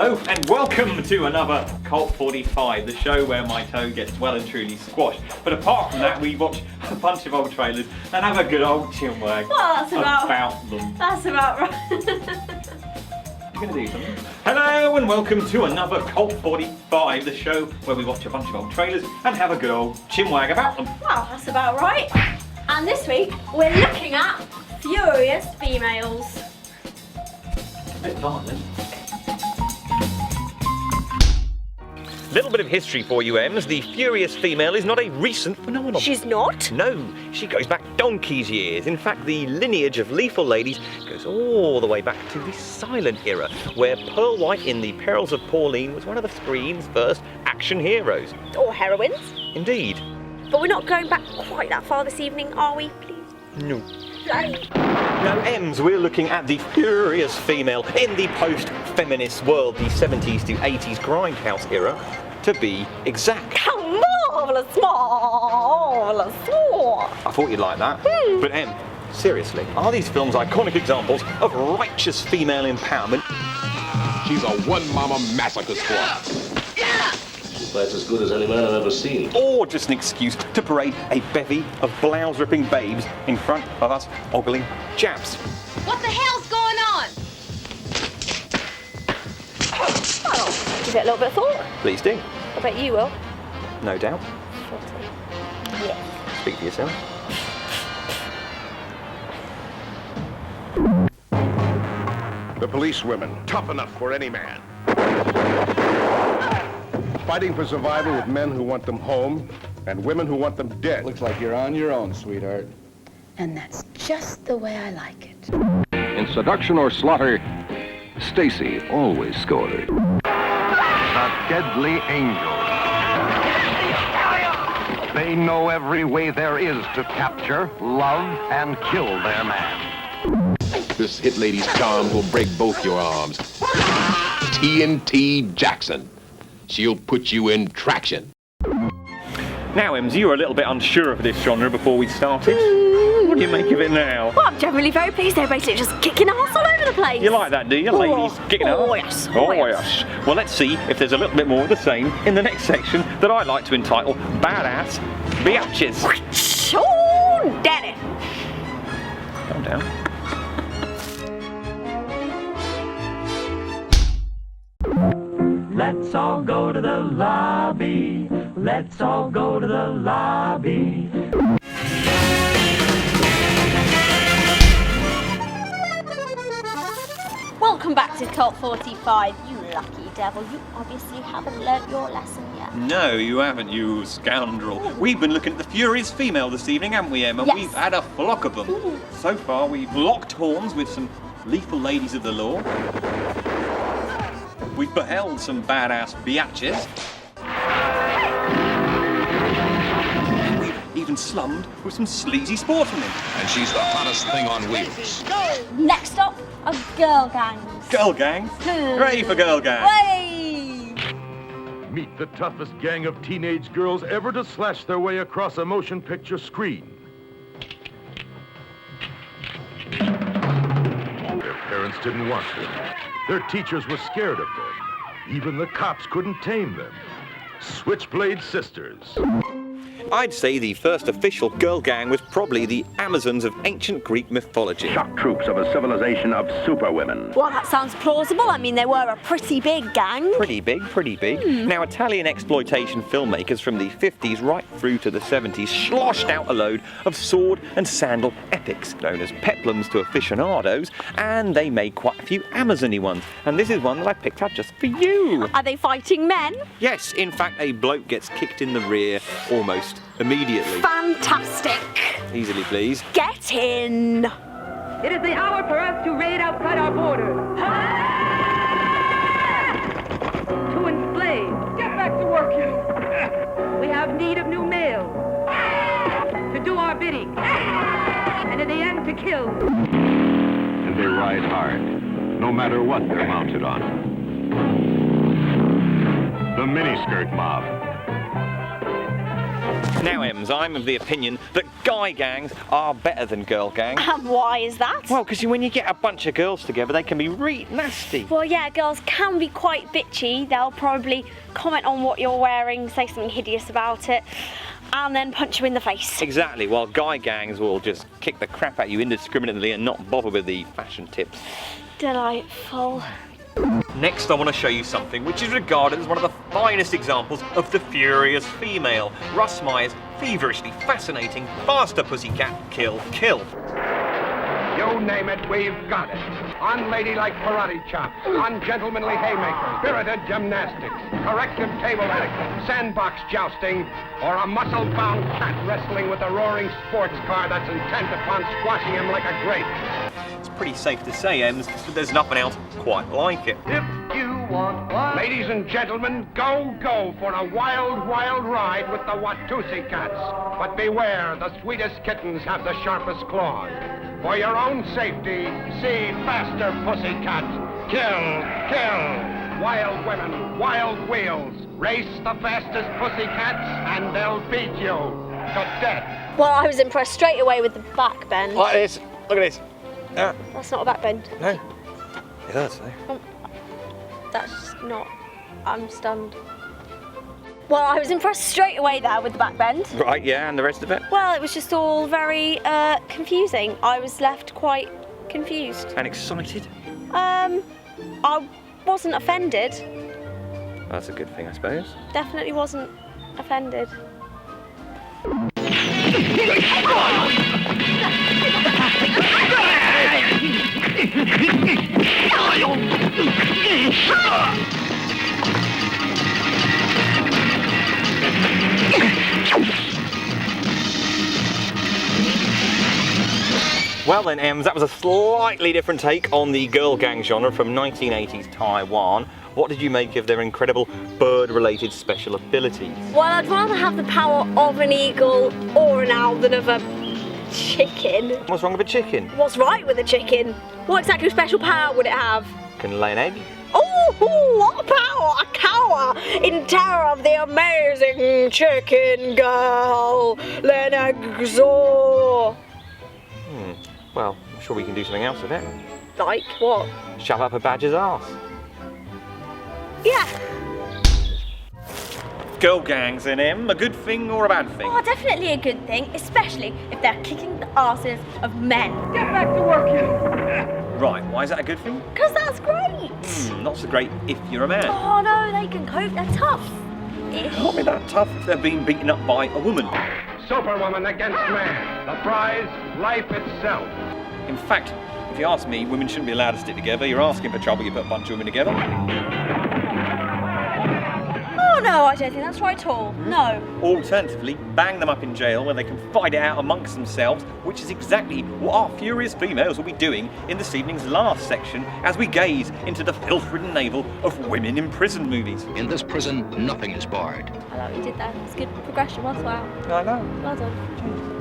Hello and welcome to another Cult45, the show where my toe gets well and truly squashed. But apart from that, we watch a bunch of old trailers and have a good old chinwag about them. That's about right. You're going to do something. Hello and welcome to another Cult45, the show where we watch a bunch of old trailers and have a good old chinwag about them. Well, that's about right. And this week, we're looking at furious females. A bit violent. Little bit of history for you, Ems. The furious female is not a recent phenomenon. She's not? No, she goes back donkey's years. In fact, the lineage of lethal ladies goes all the way back to the silent era, where Pearl White in The Perils of Pauline was one of the screen's first action heroes. Or heroines. Indeed. But we're not going back quite that far this evening, are we, please? No. No, Ems, we're looking at the furious female in the post-feminist world, the 70s to 80s grindhouse era, to be exact. Marvellous, marvellous. I thought you'd like that. But Em, seriously, are these films iconic examples of righteous female empowerment? She's a one-mama massacre squad. She fights as good as any man I've ever seen. Or just an excuse to parade a bevy of blouse-ripping babes in front of us ogling chaps? What the hell's going on? Well, give it a little bit of thought. Please do. I bet you will. No doubt. Yeah. Speak for yourself. The policewomen, tough enough for any man. Fighting for survival with men who want them home and women who want them dead. Looks like you're on your own, sweetheart. And that's just the way I like it. In seduction or slaughter, Stacy always scored. The deadly angels. They know every way there is to capture, love, and kill their man. This hit lady's charm will break both your arms. TNT Jackson. She'll put you in traction. Now, Ems, you were a little bit unsure of this genre before we started. What do you make of it now? Well, I'm generally very pleased. They're basically just kicking ass all over the place. You like that, do you? Ladies kicking ass? Oh, yes. Oh, yes. Well, let's see if there's a little bit more of the same in the next section that I like to entitle Badass Biatches. Oh, Danny. Calm down. Let's all go to the lobby. Let's all go to the lobby. Welcome back to Cult45, you lucky devil. You obviously haven't learnt your lesson yet. No, you haven't, you scoundrel. We've been looking at the furious female this evening, haven't we, Emma? Yes. We've had a flock of them. So far, we've locked horns with some lethal ladies of the law. We've beheld some badass biatches. And we've even slummed with some sleazy sportsmen. And she's the hottest thing on wheels. Next up are girl gangs. Girl gangs? Ready for girl gangs? Way! Meet the toughest gang of teenage girls ever to slash their way across a motion picture screen. Their parents didn't want them. Their teachers were scared of them. Even the cops couldn't tame them. Switchblade Sisters. I'd say the first official girl gang was probably the Amazons of ancient Greek mythology. Shock troops of a civilization of superwomen. Well, that sounds plausible. I mean, they were a pretty big gang. Pretty big, pretty big. Now, Italian exploitation filmmakers from the 50s right through to the 70s sloshed out a load of sword and sandal epics, known as peplums to aficionados, and they made quite a few Amazon-y ones. And this is one that I picked out just for you. Are they fighting men? Yes, in fact, a bloke gets kicked in the rear almost immediately. Fantastic. Easily, please. Get in. It is the hour for us to raid outside our borders. To enslave. Get back to work, you. We have need of new males. To do our bidding. And in the end, to kill. And they ride hard, no matter what they're mounted on. The miniskirt mob. Now, Ems, I'm of the opinion that guy gangs are better than girl gangs. And why is that? Well, because when you get a bunch of girls together, they can be nasty. Well, yeah, girls can be quite bitchy. They'll probably comment on what you're wearing, say something hideous about it, and then punch you in the face. Exactly, while guy gangs will just kick the crap at you indiscriminately and not bother with the fashion tips. Delightful. Next, I want to show you something which is regarded as one of the finest examples of the furious female. Russ Meyer's feverishly fascinating faster pussycat kill. You name it, we've got it. Unladylike karate chops, ungentlemanly haymakers, spirited gymnastics, corrective table etiquette, sandbox jousting, or a muscle-bound cat wrestling with a roaring sports car that's intent upon squashing him like a grape. It's pretty safe to say, Ems, that there's nothing else quite like it. If you want one. Ladies and gentlemen, go for a wild ride with the Watusi cats. But beware, the sweetest kittens have the sharpest claws. For your own safety, see faster pussycats. Kill. Wild women, wild wheels. Race the fastest pussycats and they'll beat you to death. Well, I was impressed straight away with the back bend. Like this. Look at this. That's not a back bend. No. It hurts though. That's not... I'm stunned. Well, I was impressed straight away there with the back bend. Right, yeah, and the rest of it? Well, it was just all very confusing. I was left quite confused. And excited? I wasn't offended. That's a good thing, I suppose. Definitely wasn't offended. Well then, Ems, that was a slightly different take on the girl gang genre from 1980s Taiwan. What did you make of their incredible bird-related special abilities? Well, I'd rather have the power of an eagle or an owl than of a chicken. What's wrong with a chicken? What's right with a chicken? What exactly special power would it have? Can lay an egg? Oh, what power! A cower in terror of the amazing chicken girl, Lenexor. Well, I'm sure we can do something else with it. Like what? Shove up a badger's arse. Yeah. Girl gangs then, Em, a good thing or a bad thing? Oh, definitely a good thing, especially if they're kicking the asses of men. Get back to work, you! Right, why is that a good thing? Because that's great. Not so great if you're a man. Oh no, they can cope, they're tough. Not be that tough if they're being beaten up by a woman. Superwoman against man. The prize, life itself. In fact, if you ask me, women shouldn't be allowed to stick together. You're asking for trouble, you put a bunch of women together. Oh no, I don't think that's right at all. No. Alternatively, bang them up in jail where they can fight it out amongst themselves, which is exactly what our furious females will be doing in this evening's last section as we gaze into the filth-ridden navel of women in prison movies. In this prison, nothing is barred. I like what you did there. It's good progression, well. I know. Well done.